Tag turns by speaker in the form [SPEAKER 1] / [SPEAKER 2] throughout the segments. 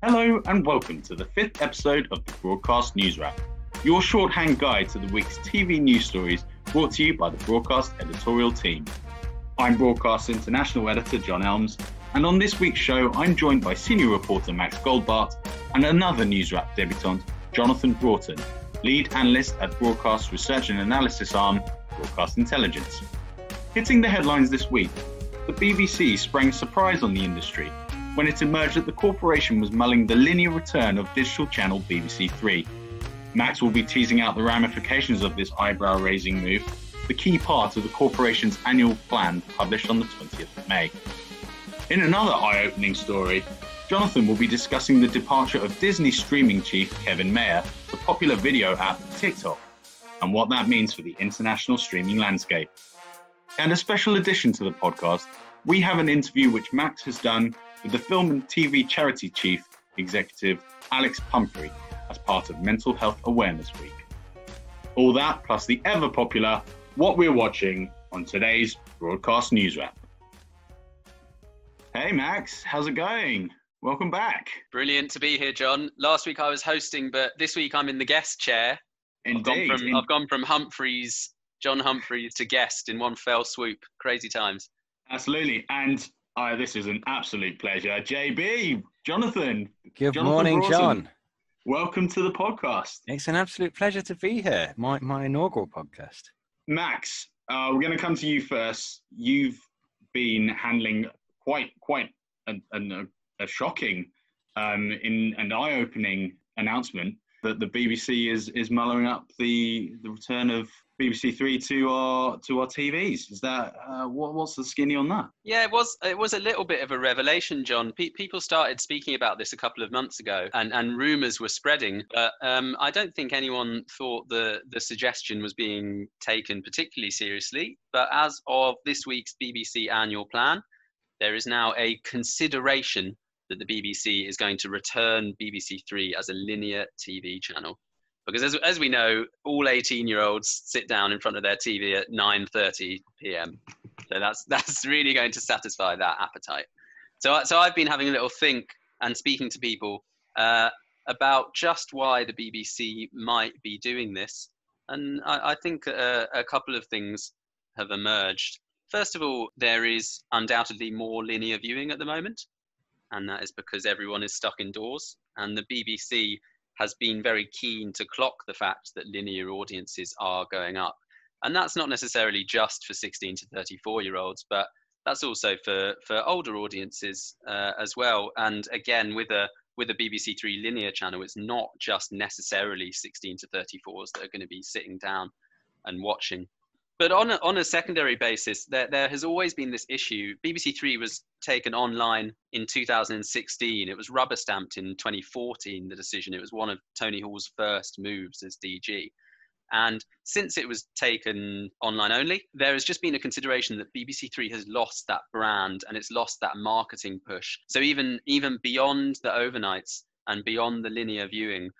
[SPEAKER 1] Hello and welcome to the 5th episode of the Broadcast Newswrap, your shorthand guide to the week's TV news stories brought to you by the Broadcast editorial team. I'm Broadcast International Editor John Elmes, and on this week's show I'm joined by Senior Reporter Max Goldbart and another Newswrap debutant, Jonathan Broughton, Lead Analyst at Broadcast Research and Analysis arm, Broadcast Intelligence. Hitting the headlines this week, the BBC sprang a surprise on the industry when it emerged that the corporation was mulling the linear return of digital channel BBC3. Max will be teasing out the ramifications of this eyebrow-raising move, the key part of the corporation's annual plan published on the 20th of May. In another eye-opening story, Jonathan will be discussing the departure of Disney streaming chief Kevin Mayer for popular video app TikTok, and what that means for the international streaming landscape. And a special addition to the podcast, we have an interview which Max has done with the film and TV charity chief executive Alex Pumphrey as part of Mental Health Awareness Week. All that plus the ever popular What We're Watching on today's Broadcast Newswrap. Hey Max, how's it going? Welcome back.
[SPEAKER 2] Brilliant to be here, John. Last week I was hosting, but this week I'm in the guest chair.
[SPEAKER 1] Indeed.
[SPEAKER 2] I've gone from John Humphreys to guest in one fell swoop. Crazy times.
[SPEAKER 1] Absolutely. And this is an absolute pleasure. JB, Jonathan.
[SPEAKER 3] Good morning,
[SPEAKER 1] Broughton,
[SPEAKER 3] John.
[SPEAKER 1] Welcome to the podcast.
[SPEAKER 3] It's an absolute pleasure to be here. My inaugural podcast.
[SPEAKER 1] Max, we're going to come to you first. You've been handling quite a shocking and eye-opening announcement that the BBC is mulling up the return of BBC3 to our TVs. Is that what's the skinny on that?
[SPEAKER 2] Yeah, it was a little bit of a revelation, John. People started speaking about this a couple of months ago, and rumours were spreading. But I don't think anyone thought the suggestion was being taken particularly seriously. But as of this week's BBC annual plan, there is now a consideration that the BBC is going to return BBC3 as a linear TV channel. Because as we know, all 18-year-olds sit down in front of their TV at 9:30 p.m. So that's really going to satisfy that appetite. So I've been having a little think and speaking to people about just why the BBC might be doing this. And I think a couple of things have emerged. First of all, there is undoubtedly more linear viewing at the moment. And that is because everyone is stuck indoors. And the BBC has been very keen to clock the fact that linear audiences are going up. And that's not necessarily just for 16 to 34-year-olds, but that's also for older audiences as well. And again, with a BBC3 linear channel, it's not just necessarily 16 to 34s that are going to be sitting down and watching. But on a secondary basis, there has always been this issue. BBC3 was taken online in 2016. It was rubber stamped in 2014, the decision. It was one of Tony Hall's first moves as DG. And since it was taken online only, there has just been a consideration that BBC3 has lost that brand and it's lost that marketing push. So even beyond the overnights and beyond the linear viewing,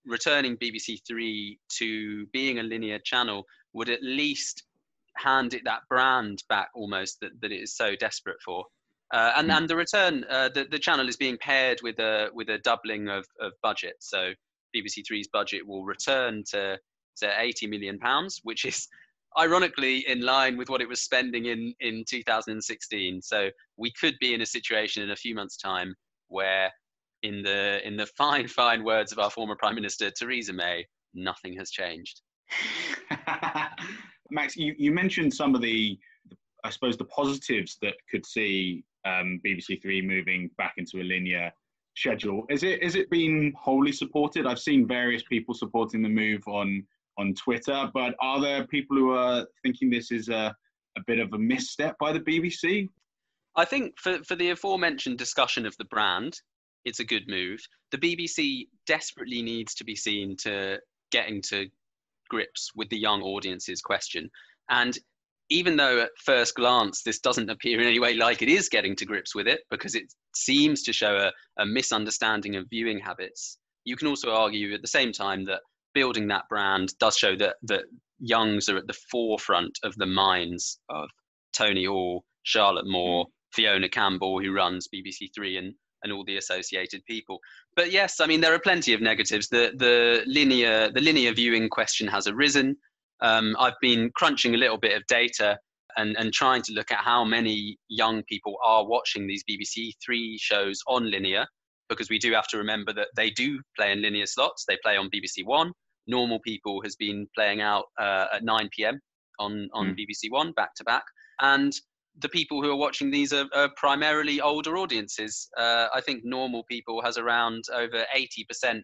[SPEAKER 2] returning BBC3 to being a linear channel would at least hand it that brand back almost that it is so desperate for. And the return, the channel is being paired with a doubling of budget. So BBC3's budget will return to £80 million, which is ironically in line with what it was spending in 2016. So we could be in a situation in a few months' time where, in the fine words of our former Prime Minister Theresa May, nothing has changed.
[SPEAKER 1] Max, you mentioned some of the positives that could see BBC3 moving back into a linear schedule. Is it been wholly supported? I've seen various people supporting the move on Twitter, but are there people who are thinking this is a bit of a misstep by the BBC?
[SPEAKER 2] I think for the aforementioned discussion of the brand, it's a good move. The BBC desperately needs to be seen to getting to grips with the young audience's question. And even though at first glance this doesn't appear in any way like it is getting to grips with it, because it seems to show a misunderstanding of viewing habits, you can also argue at the same time that building that brand does show that youngs are at the forefront of the minds of Tony Hall, Charlotte Moore, Fiona Campbell, who runs BBC3, and all the associated people. But yes, I mean, there are plenty of negatives. The linear viewing question has arisen. I've been crunching a little bit of data and trying to look at how many young people are watching these BBC3 shows on linear, because we do have to remember that they do play in linear slots. They play on BBC One. Normal People has been playing out at 9 p.m. on BBC One back to back. And the people who are watching these are primarily older audiences. I think Normal People has around over 80%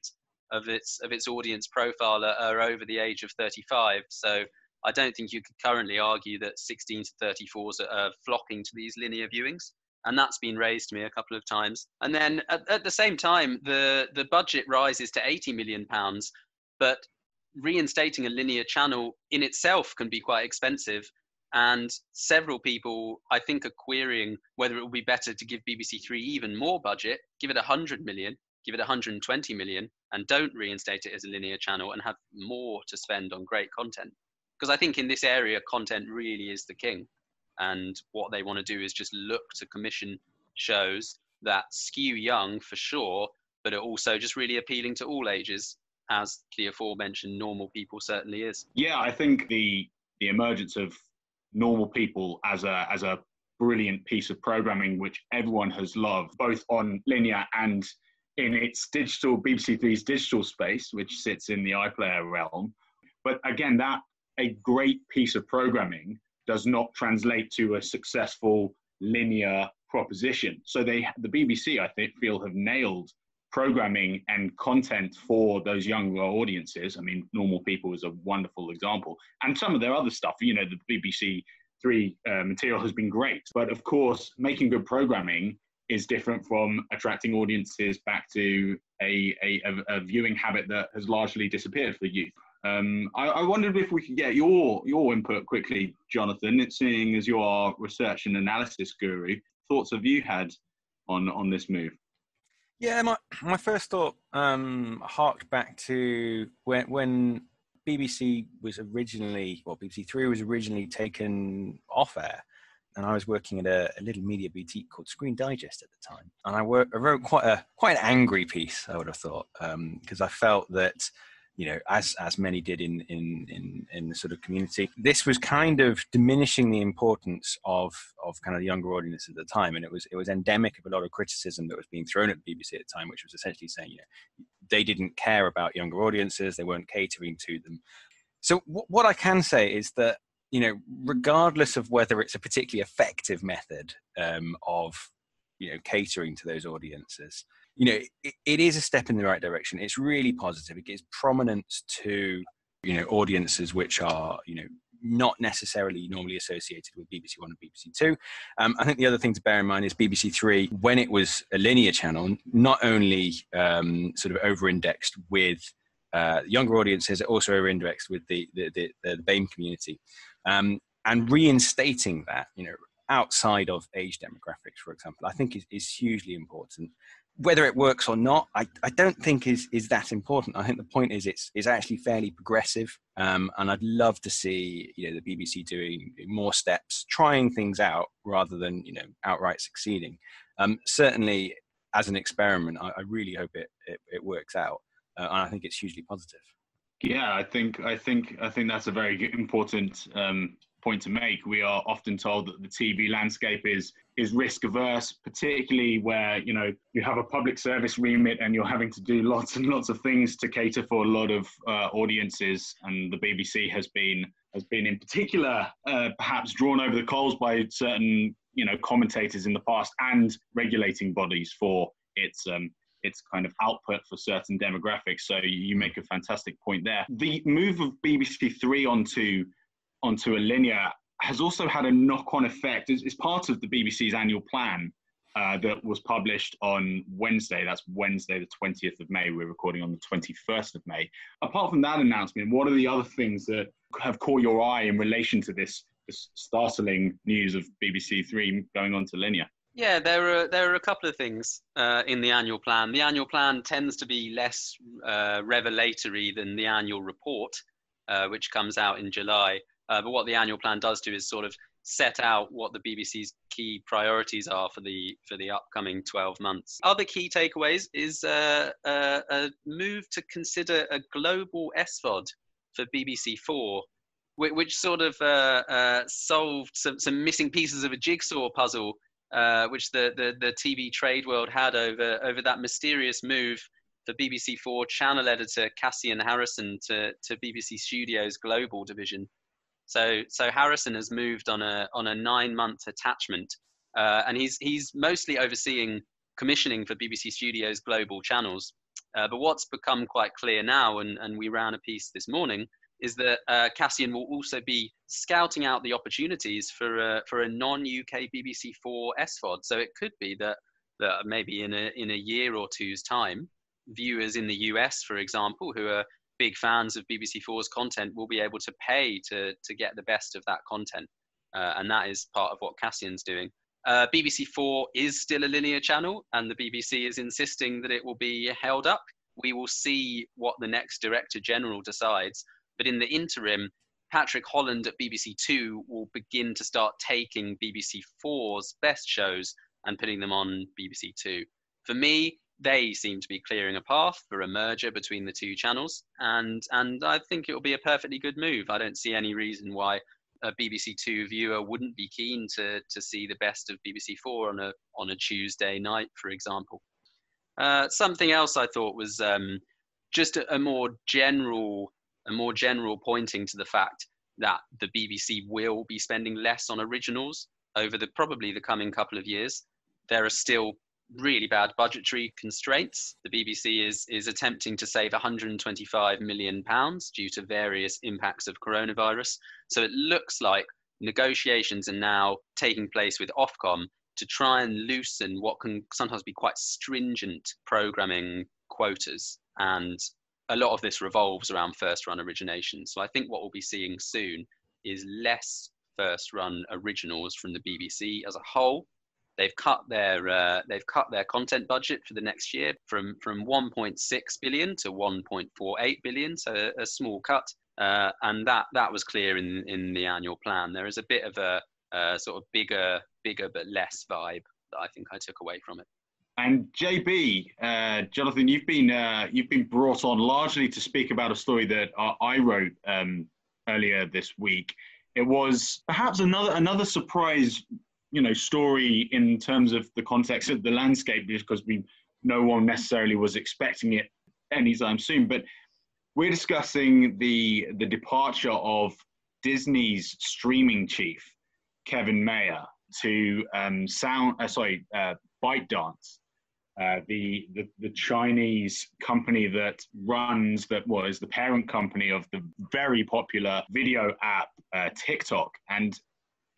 [SPEAKER 2] of its audience profile are over the age of 35. So I don't think you could currently argue that 16 to 34s are flocking to these linear viewings. And that's been raised to me a couple of times. And then at the same time, the budget rises to £80 million, but reinstating a linear channel in itself can be quite expensive. And several people, I think, are querying whether it would be better to give BBC3 even more budget, give it 100 million, give it 120 million, and don't reinstate it as a linear channel and have more to spend on great content. Because I think in this area, content really is the king. And what they want to do is just look to commission shows that skew young for sure, but are also just really appealing to all ages, as the aforementioned Normal People certainly is.
[SPEAKER 1] Yeah, I think the emergence of Normal People as a brilliant piece of programming, which everyone has loved, both on linear and in its digital, BBC3's digital space, which sits in the iPlayer realm. But again, that a great piece of programming does not translate to a successful linear proposition. So the BBC, I feel, have nailed programming and content for those younger audiences. I mean, Normal People is a wonderful example. And some of their other stuff, you know, the BBC3 material has been great. But of course, making good programming is different from attracting audiences back to a viewing habit that has largely disappeared for youth. I wondered if we could get your input quickly, Jonathan, seeing as you are research and analysis guru. Thoughts have you had on this move?
[SPEAKER 3] Yeah, my first thought harked back to when BBC was originally, well, BBC3 was originally taken off air, and I was working at a little media boutique called Screen Digest at the time, and I wrote quite an angry piece, I would have thought, because I felt that, you know, as many did in the sort of community, this was kind of diminishing the importance of kind of the younger audience at the time, and it was endemic of a lot of criticism that was being thrown at the BBC at the time, which was essentially saying, you know, they didn't care about younger audiences, they weren't catering to them. So what I can say is that, you know, regardless of whether it's a particularly effective method of, you know, catering to those audiences, you know, it is a step in the right direction. It's really positive. It gives prominence to, you know, audiences which are, you know, not necessarily normally associated with BBC One and BBC Two. I think the other thing to bear in mind is BBC3, when it was a linear channel, not only sort of over-indexed with younger audiences, it also over-indexed with the BAME community. And reinstating that, you know, outside of age demographics, for example, I think is hugely important. Whether it works or not, I don't think is that important. I think the point is it's actually fairly progressive, and I'd love to see, you know, the BBC doing more steps, trying things out rather than, you know, outright succeeding. Certainly, as an experiment, I really hope it works out, and I think it's hugely positive.
[SPEAKER 1] Yeah, I think that's a very important point to make. We are often told that the TV landscape is risk averse, particularly where, you know, you have a public service remit and you're having to do lots and lots of things to cater for a lot of audiences. And the BBC has been in particular perhaps drawn over the coals by certain, you know, commentators in the past and regulating bodies for its kind of output for certain demographics. So you make a fantastic point there. The move of BBC3 onto a linear has also had a knock-on effect. It's part of the BBC's annual plan that was published on Wednesday. That's Wednesday, the 20th of May. We're recording on the 21st of May. Apart from that announcement, what are the other things that have caught your eye in relation to this startling news of BBC3 going on to linear?
[SPEAKER 2] Yeah, there are a couple of things in the annual plan. The annual plan tends to be less revelatory than the annual report, which comes out in July. But what the annual plan does do is sort of set out what the BBC's key priorities are for the upcoming 12 months. Other key takeaways is a move to consider a global SVOD for BBC4, which sort of solved some missing pieces of a jigsaw puzzle, which the TV trade world had over that mysterious move for BBC4 channel editor Cassian Harrison to BBC Studios Global division. So Harrison has moved on a 9-month attachment, and he's mostly overseeing commissioning for BBC Studios Global channels. But what's become quite clear now, and we ran a piece this morning, is that Cassian will also be scouting out the opportunities for a non-UK BBC4 SVOD. So it could be that maybe in a year or two's time, viewers in the US, for example, who are big fans of BBC4's content, will be able to pay to get the best of that content. And that is part of what Cassian's doing. BBC4 is still a linear channel, and the BBC is insisting that it will be held up. We will see what the next Director General decides. But in the interim, Patrick Holland at BBC2 will begin to start taking BBC4's best shows and putting them on BBC2. For me, they seem to be clearing a path for a merger between the two channels, and I think it will be a perfectly good move. I don't see any reason why a BBC2 viewer wouldn't be keen to see the best of BBC4 on a Tuesday night, for example. Something else I thought was just a more general pointing to the fact that the BBC will be spending less on originals over probably the coming couple of years. There are still really bad budgetary constraints. The BBC is attempting to save £125 million due to various impacts of coronavirus. So it looks like negotiations are now taking place with Ofcom to try and loosen what can sometimes be quite stringent programming quotas. And a lot of this revolves around first-run origination. So I think what we'll be seeing soon is less first-run originals from the BBC as a whole. They've cut their content budget for the next year from 1.6 billion to 1.48 billion, so a small cut, and that was clear in the annual plan. There is a bit of a sort of bigger but less vibe that I think I took away from it.
[SPEAKER 1] And JB, Jonathan, you've been brought on largely to speak about a story that I wrote earlier this week. It was perhaps another surprise, story in terms of the context of the landscape, because no one necessarily was expecting it anytime soon. But we're discussing the departure of Disney's streaming chief, Kevin Mayer, to ByteDance, the Chinese company that is the parent company of the very popular video app TikTok. And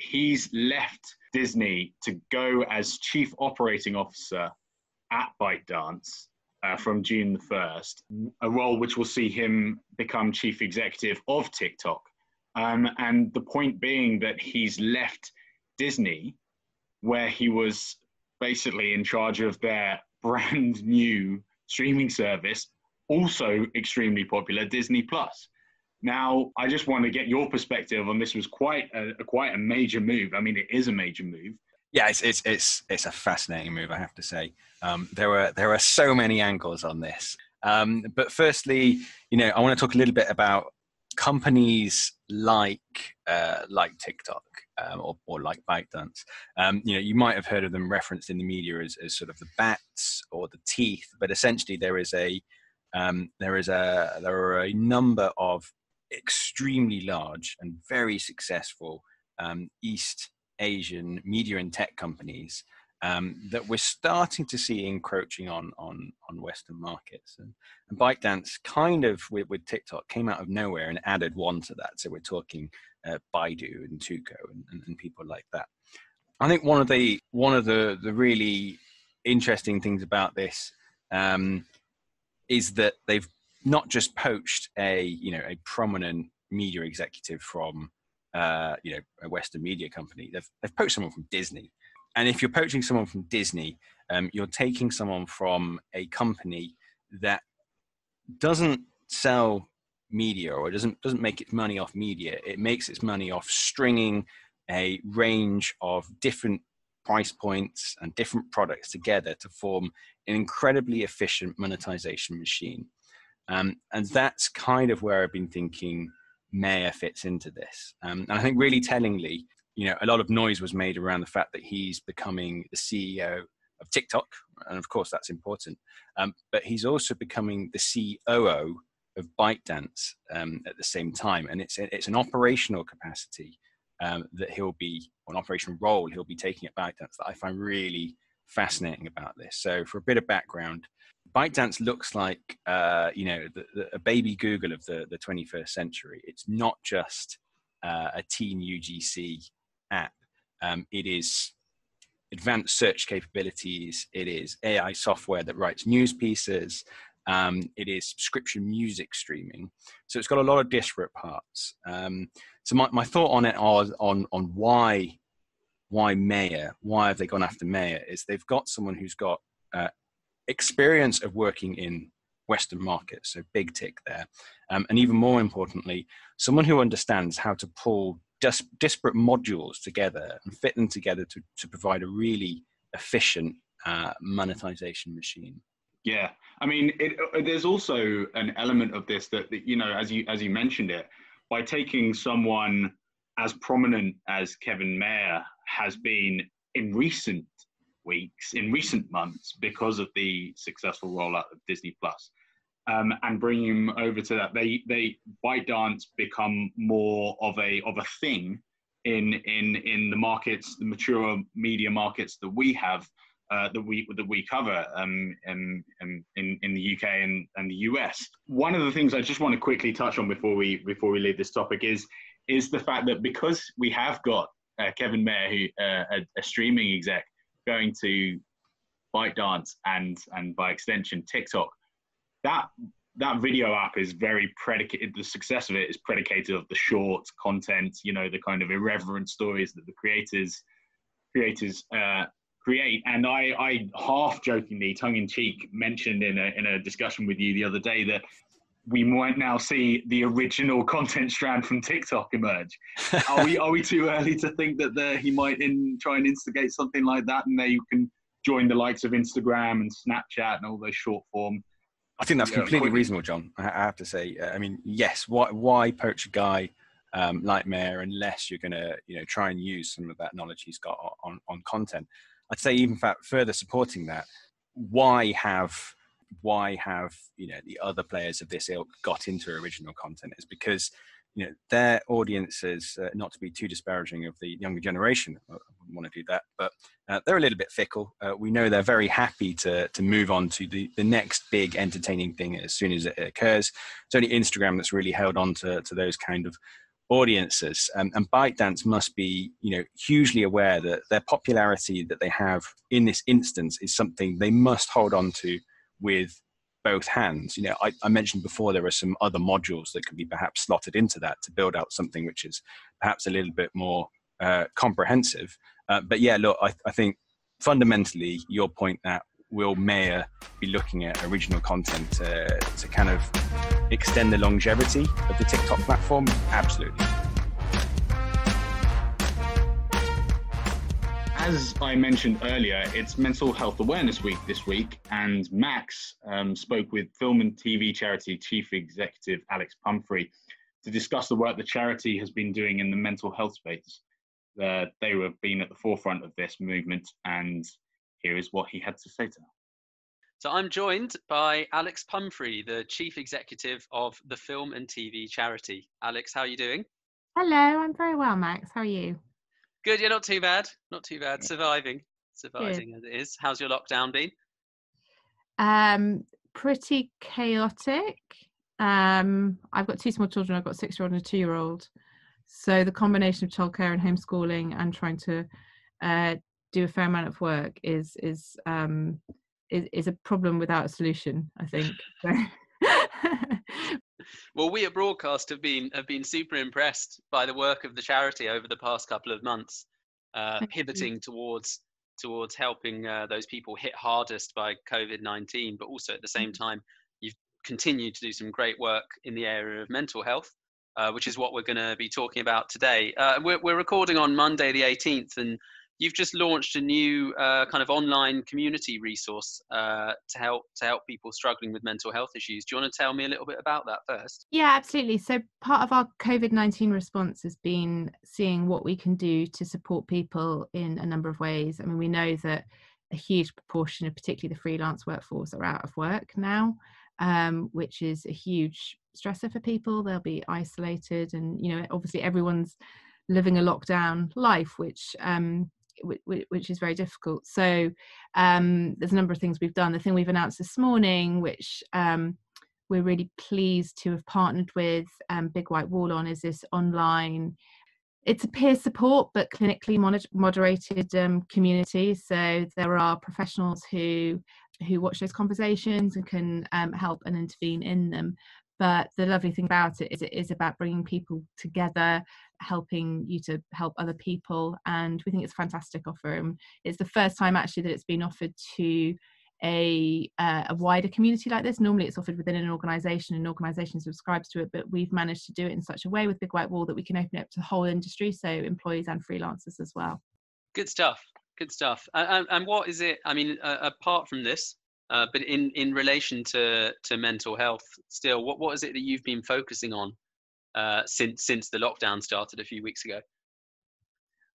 [SPEAKER 1] he's left Disney to go as chief operating officer at ByteDance from June the 1st, a role which will see him become chief executive of TikTok. And the point being that he's left Disney, where he was basically in charge of their brand new streaming service, also extremely popular, Disney Plus. Now, I just want to get your perspective on this. Was quite a major move. I mean, it is a major move.
[SPEAKER 3] Yeah, it's a fascinating move, I have to say. There are so many angles on this. But firstly, I want to talk a little bit about companies like TikTok or like ByteDance. You might have heard of them referenced in the media as sort of the bats or the teeth, but essentially there are a number of extremely large and very successful East Asian media and tech companies that we're starting to see encroaching on Western markets. And ByteDance kind of with TikTok came out of nowhere and added one to that. So we're talking Baidu and Tuko and people like that. I think one of the really interesting things about this is that they've not just poached a prominent media executive from a Western media company. They've poached someone from Disney. And if you're poaching someone from Disney, you're taking someone from a company that doesn't sell media or doesn't make its money off media. It makes its money off stringing a range of different price points and different products together to form an incredibly efficient monetization machine. And that's kind of where I've been thinking Mayer fits into this. And I think really tellingly, a lot of noise was made around the fact that he's becoming the CEO of TikTok. And of course, that's important. But he's also becoming the COO of ByteDance at the same time. And it's an operational capacity that he'll be, or an operational role he'll be taking at ByteDance that I find really fascinating about this. So for a bit of background, ByteDance looks like a baby Google of the 21st century. It's not just a teen UGC app. It is advanced search capabilities. It is AI software that writes news pieces. It is subscription music streaming. So it's got a lot of disparate parts. So my thought on it on why Mayer, why have they gone after Mayer, is they've got someone who's got experience of working in Western markets, so big tick there. And even more importantly, someone who understands how to pull disparate modules together and fit them together to provide a really efficient monetization machine.
[SPEAKER 1] Yeah, I mean, there's also an element of this that as you mentioned it, by taking someone as prominent as Kevin Mayer has been in recent weeks, in recent months, because of the successful rollout of Disney Plus, and bringing him over to that, they ByteDance become more of a thing in the markets, the mature media markets that we have. That we cover in the UK and the US. One of the things I just want to quickly touch on before we leave this topic is the fact that because we have got Kevin Mayer, who a streaming exec, going to ByteDance and by extension TikTok, that video app is very predicated. The success of it is predicated of the short content, the kind of irreverent stories that the creators create. And I half jokingly, tongue in cheek, mentioned in a discussion with you the other day that we might now see the original content strand from TikTok emerge. Are we too early to think that he might try and instigate something like that, and they can join the likes of Instagram and Snapchat and all those short form?
[SPEAKER 3] I think that's completely reasonable, John. I have to say. I mean, yes. Why poach a guy like Mayer unless you're going to try and use some of that knowledge he's got on content? I'd say even further supporting that, why have the other players of this ilk got into original content is because their audiences, not to be too disparaging of the younger generation, I wouldn't want to do that, but they're a little bit fickle. We know they're very happy to move on to the next big entertaining thing as soon as it occurs. It's only Instagram that's really held on to those kind of audiences, and ByteDance must be hugely aware that their popularity that they have in this instance is something they must hold on to with both hands. I mentioned before there are some other modules that could be perhaps slotted into that to build out something which is perhaps a little bit more comprehensive. But yeah, look, I think fundamentally your point that will Mayer be looking at original content to kind of extend the longevity of the TikTok platform? Absolutely.
[SPEAKER 1] As I mentioned earlier, it's Mental Health Awareness Week this week, and Max spoke with film and TV charity Chief Executive Alex Pumphrey to discuss the work the charity has been doing in the mental health space. They have been at the forefront of this movement, and here is what he had to say to her.
[SPEAKER 2] So I'm joined by Alex Pumphrey, the Chief Executive of the Film and TV Charity. Alex, how are you doing?
[SPEAKER 4] Hello, I'm very well, Max. How are you?
[SPEAKER 2] Good, yeah, not too bad. Not too bad. Surviving
[SPEAKER 4] Good.
[SPEAKER 2] as it is. How's your lockdown been?
[SPEAKER 4] Pretty chaotic. I've got two small children. I've got a 6-year-old and a 2-year-old. So the combination of childcare and homeschooling and trying to do a fair amount of work is a problem without a solution, I think.
[SPEAKER 2] Well, we at Broadcast have been super impressed by the work of the charity over the past couple of months, pivoting towards helping those people hit hardest by COVID-19, but also at the same time, you've continued to do some great work in the area of mental health. which is what we're going to be talking about today. We're recording on Monday the 18th, and you've just launched a new kind of online community resource to help people struggling with mental health issues. Do you want to tell me a little bit about that first?
[SPEAKER 4] Yeah, absolutely. So part of our COVID-19 response has been seeing what we can do to support people in a number of ways. I mean, we know that a huge proportion of particularly the freelance workforce are out of work now, which is a huge stressor for people. They'll be isolated, and obviously everyone's living a lockdown life, which is very difficult. So there's a number of things we've done. The thing we've announced this morning, which we're really pleased to have partnered with Big White Wall on, is this online, it's a peer support but clinically moderated community. So there are professionals who watch those conversations and can help and intervene in them. But the lovely thing about it is it is about bringing people together, helping you to help other people. And we think it's a fantastic offer. And it's the first time actually that it's been offered to a wider community like this. Normally it's offered within an organisation, and an organisation subscribes to it, but we've managed to do it in such a way with Big White Wall that we can open it up to the whole industry, so employees and freelancers as well.
[SPEAKER 2] Good stuff. And what is it, I mean, apart from this, but in relation to mental health still, what is it that you've been focusing on since the lockdown started a few weeks ago?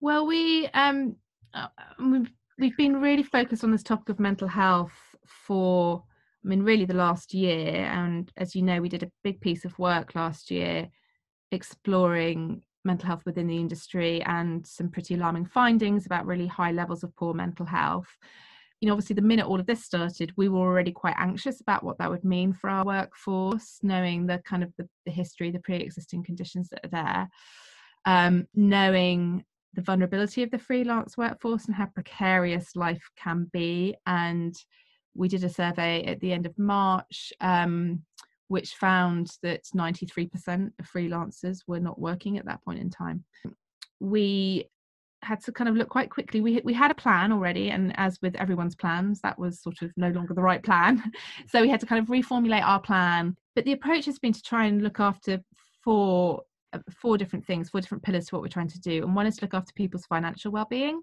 [SPEAKER 4] Well, we've been really focused on this topic of mental health for, really the last year. And as you know, we did a big piece of work last year exploring mental health within the industry and some pretty alarming findings about really high levels of poor mental health. Obviously the minute all of this started, we were already quite anxious about what that would mean for our workforce, knowing the kind of the history, the pre-existing conditions that are there, knowing the vulnerability of the freelance workforce and how precarious life can be. And we did a survey at the end of March, which found that 93% of freelancers were not working at that point in time. We had to kind of look quite quickly. We had a plan already, and as with everyone's plans, that was sort of no longer the right plan. So we had to kind of reformulate our plan. But the approach has been to try and look after four different things, 4 different pillars to what we're trying to do. And one is to look after people's financial well-being.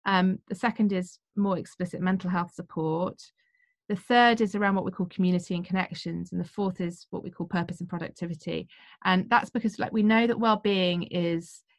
[SPEAKER 4] The second is more explicit mental health support. The third is around what we call community and connections. And the fourth is what we call purpose and productivity. And that's because we know that well-being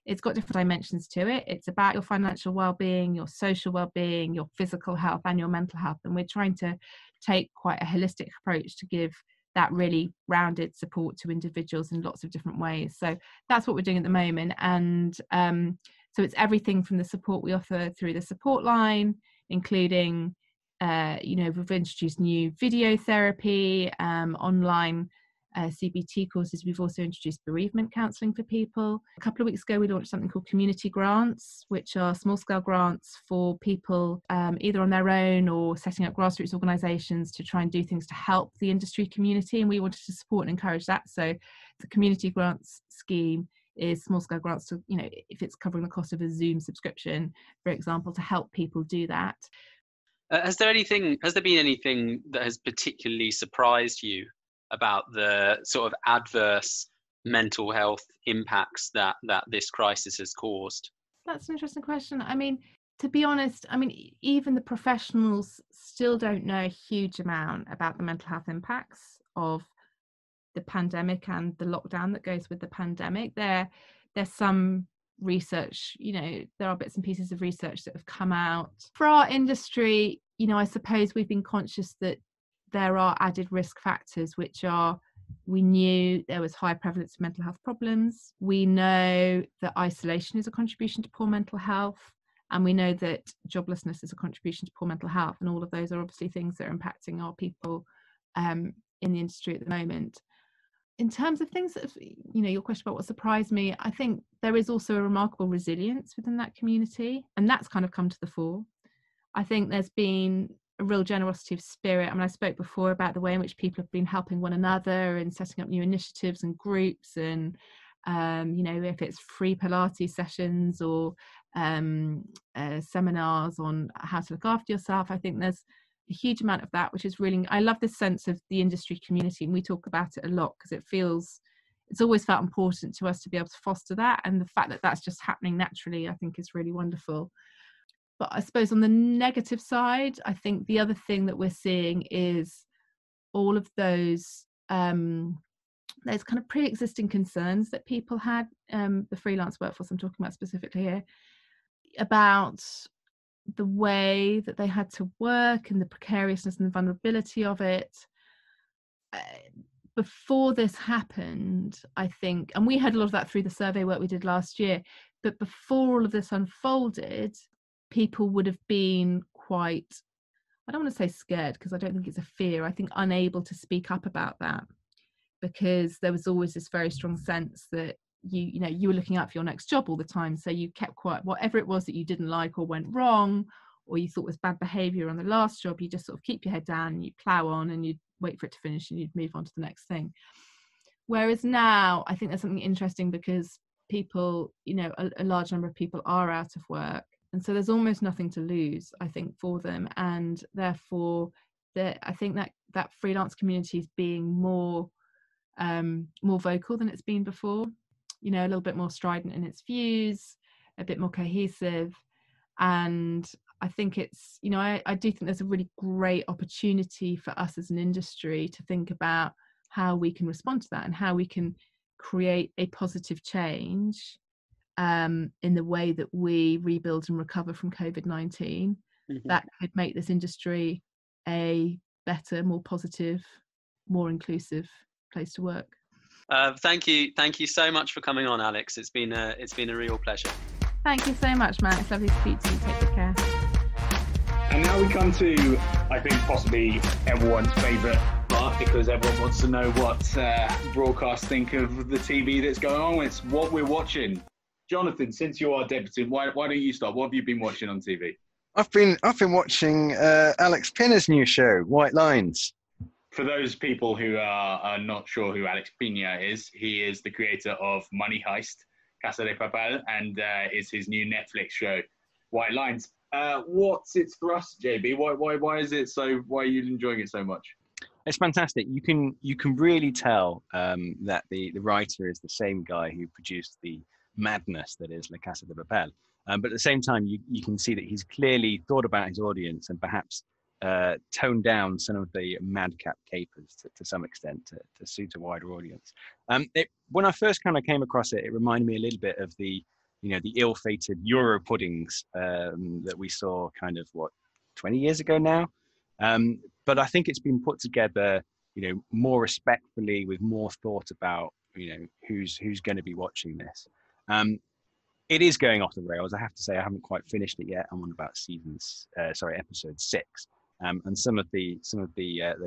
[SPEAKER 4] it's got different dimensions to it. It's about your financial well-being, your social well-being, your physical health, and your mental health. And we're trying to take quite a holistic approach to give that really rounded support to individuals in lots of different ways. So that's what we're doing at the moment. And so it's everything from the support we offer through the support line, including, we've introduced new video therapy, online CBT courses. We've also introduced bereavement counselling for people. A couple of weeks ago, we launched something called community grants, which are small-scale grants for people either on their own or setting up grassroots organisations to try and do things to help the industry community. And we wanted to support and encourage that. So the community grants scheme is small-scale grants to, if it's covering the cost of a Zoom subscription, for example, to help people do that.
[SPEAKER 2] Has there been anything that has particularly surprised you about the sort of adverse mental health impacts that this crisis has caused?
[SPEAKER 4] That's an interesting question. To be honest, even the professionals still don't know a huge amount about the mental health impacts of the pandemic and the lockdown that goes with the pandemic. There's some research, there are bits and pieces of research that have come out. For our industry, I suppose we've been conscious that there are added risk factors, which are, we knew there was high prevalence of mental health problems. We know that isolation is a contribution to poor mental health. And we know that joblessness is a contribution to poor mental health. And all of those are obviously things that are impacting our people in the industry at the moment. In terms of things that, your question about what surprised me, I think there is also a remarkable resilience within that community. And that's kind of come to the fore. I think there's been a real generosity of spirit. I spoke before about the way in which people have been helping one another and setting up new initiatives and groups, and if it's free Pilates sessions or seminars on how to look after yourself. I think there's a huge amount of that, which is really, I love this sense of the industry community, and we talk about it a lot because it feels it's always felt important to us to be able to foster that, and the fact that that's just happening naturally, I think, is really wonderful. But I suppose on the negative side, I think the other thing that we're seeing is all of those kind of pre-existing concerns that people had, the freelance workforce I'm talking about specifically here, about the way that they had to work and the precariousness and the vulnerability of it. Before this happened, I think, and we had a lot of that through the survey work we did last year, but before all of this unfolded, people would have been quite, I don't want to say scared, because I don't think it's a fear, I think unable to speak up about that, because there was always this very strong sense that you were looking out for your next job all the time, so you kept quiet. Whatever it was that you didn't like or went wrong or you thought was bad behavior on the last job, you just sort of keep your head down and you plow on and you'd wait for it to finish and you'd move on to the next thing. Whereas now I think there's something interesting, because people, a large number of people are out of work, and so there's almost nothing to lose, I think, for them, and therefore I think that freelance community is being more vocal than it's been before, a little bit more strident in its views, a bit more cohesive. And I think it's, I do think there's a really great opportunity for us as an industry to think about how we can respond to that and how we can create a positive change in the way that we rebuild and recover from COVID-19. That could make this industry a better, more positive, more inclusive place to work.
[SPEAKER 2] Thank you so much for coming on, Alex. It's been a real pleasure.
[SPEAKER 4] Thank you so much, Matt. It's lovely to speak to you. Take good care.
[SPEAKER 1] And now we come to, I think, possibly everyone's favourite part, because everyone wants to know what broadcasts think of the TV that's going on. It's what we're watching. Jonathan, since you are debutant, why don't you start? What have you been watching on TV?
[SPEAKER 3] I've been watching Alex Pinner's new show, White Lines.
[SPEAKER 1] For those people who are not sure who Alex Pina is, he is the creator of Money Heist, Casa de Papel, and is his new Netflix show, White Lines. What's its thrust, JB? Why is it so? Why are you enjoying it so much?
[SPEAKER 3] It's fantastic. You can really tell that the writer is the same guy who produced the madness that is La Casa de Papel. But at the same time, you can see that he's clearly thought about his audience and perhaps toned down some of the madcap capers to some extent to suit a wider audience. When I first kind of came across it, it reminded me a little bit of the ill-fated Euro puddings that we saw kind of 20 years ago now. But I think it's been put together, more respectfully, with more thought about, who's going to be watching this. It is going off the rails. I have to say, I haven't quite finished it yet. I'm on about episode 6. And some of the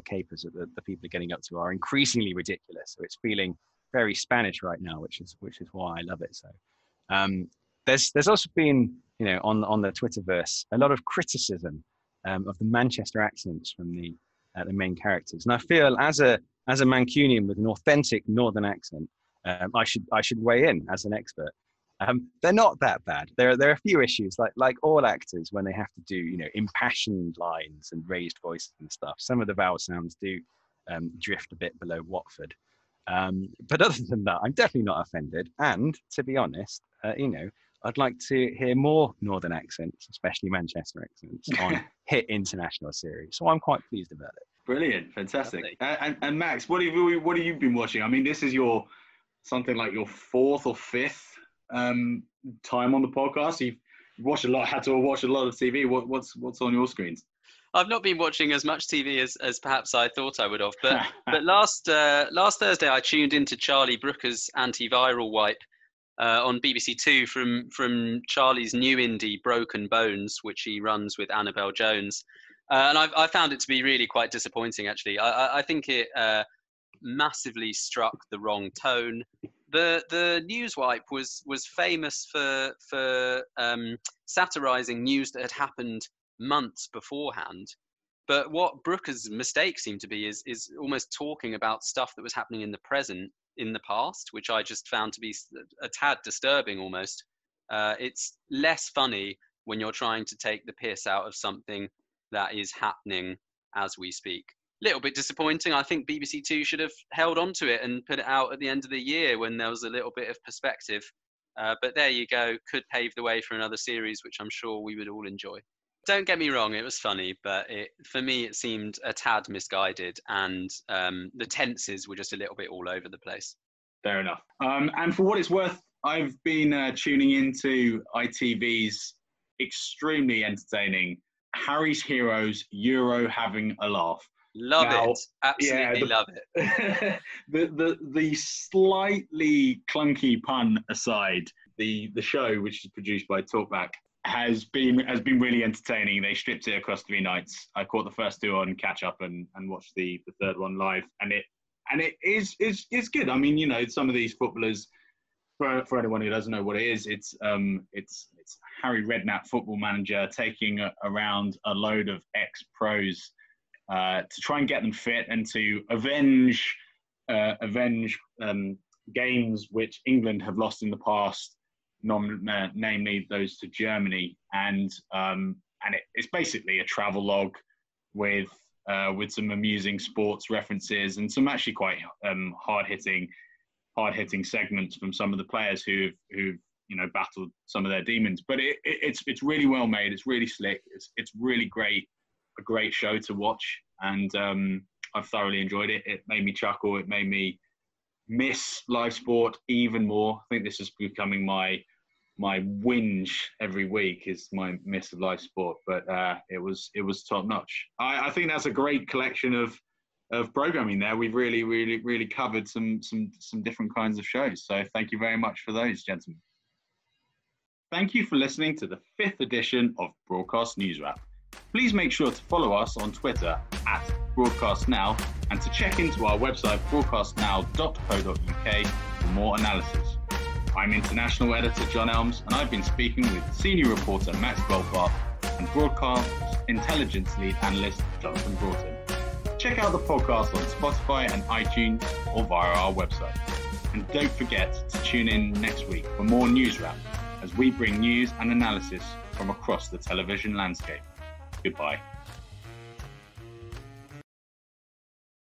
[SPEAKER 3] capers that the people are getting up to are increasingly ridiculous. So it's feeling very Spanish right now, which is why I love it. So there's also been, on the Twitterverse, a lot of criticism of the Manchester accents from the main characters. And I feel as a Mancunian with an authentic Northern accent, I should weigh in as an expert. They're not that bad. There are a few issues, like all actors, when they have to do impassioned lines and raised voices and stuff. Some of the vowel sounds do drift a bit below Watford. But other than that, I'm definitely not offended. And to be honest, I'd like to hear more Northern accents, especially Manchester accents, on hit international series. So I'm quite pleased about it.
[SPEAKER 1] Brilliant, fantastic. And Max, what have you been watching? I mean, this is your something like your 4th or 5th time on the podcast. You've watched a lot, had to watch a lot of TV. What's on your screens?
[SPEAKER 2] I've not been watching as much TV as perhaps I thought I would have, but last Thursday I tuned into Charlie Brooker's antiviral wipe on BBC2 from Charlie's new indie Broken Bones, which he runs with Annabelle Jones, and I found it to be really quite disappointing. Actually, I think it massively struck the wrong tone. The news wipe was famous for satirizing news that had happened months beforehand, but what Brooker's mistake seemed to be is almost talking about stuff that was happening in the present in the past, which I just found to be a tad disturbing almost. It's less funny when you're trying to take the piss out of something that is happening as we speak. Little bit disappointing. I think BBC2 should have held on to it and put it out at the end of the year when there was a little bit of perspective. But there you go, could pave the way for another series, which I'm sure we would all enjoy. Don't get me wrong, it was funny, but for me it seemed a tad misguided, and the tenses were just a little bit all over the place.
[SPEAKER 1] Fair enough. And for what it's worth, I've been tuning into ITV's extremely entertaining Harry's Heroes Euro Having a Laugh.
[SPEAKER 2] Love it. Absolutely love it.
[SPEAKER 1] The slightly clunky pun aside, the show, which is produced by Talkback, has been really entertaining. They stripped it across 3 nights. I caught the first 2 on catch up and watched the third one live, and it is good. I mean, you know, some of these footballers, for anyone who doesn't know what it is, it's Harry Redknapp, football manager, taking around a load of ex-pros to try and get them fit and to avenge games which England have lost in the past, namely those to Germany, and it's basically a travel log with some amusing sports references and some actually quite hard hitting segments from some of the players who've you know battled some of their demons. But it's really well made. It's really slick. It's really great. A great show to watch, and I've thoroughly enjoyed it. It made me chuckle. It made me miss live sport even more. I think this is becoming my whinge every week, is my miss of live sport. But it was top notch. I think that's a great collection of programming there. We've really covered some different kinds of shows. So thank you very much for those, gentlemen. Thank you for listening to the 5th edition of Broadcast Newswrap. Please make sure to follow us on Twitter @BroadcastNow and to check into our website broadcastnow.co.uk for more analysis. I'm International Editor John Elmes, and I've been speaking with Senior Reporter Max Goldbart and Broadcast Intelligence Lead Analyst Jonathan Broughton. Check out the podcast on Spotify and iTunes or via our website. And don't forget to tune in next week for more Newswrap as we bring news and analysis from across the television landscape. Goodbye.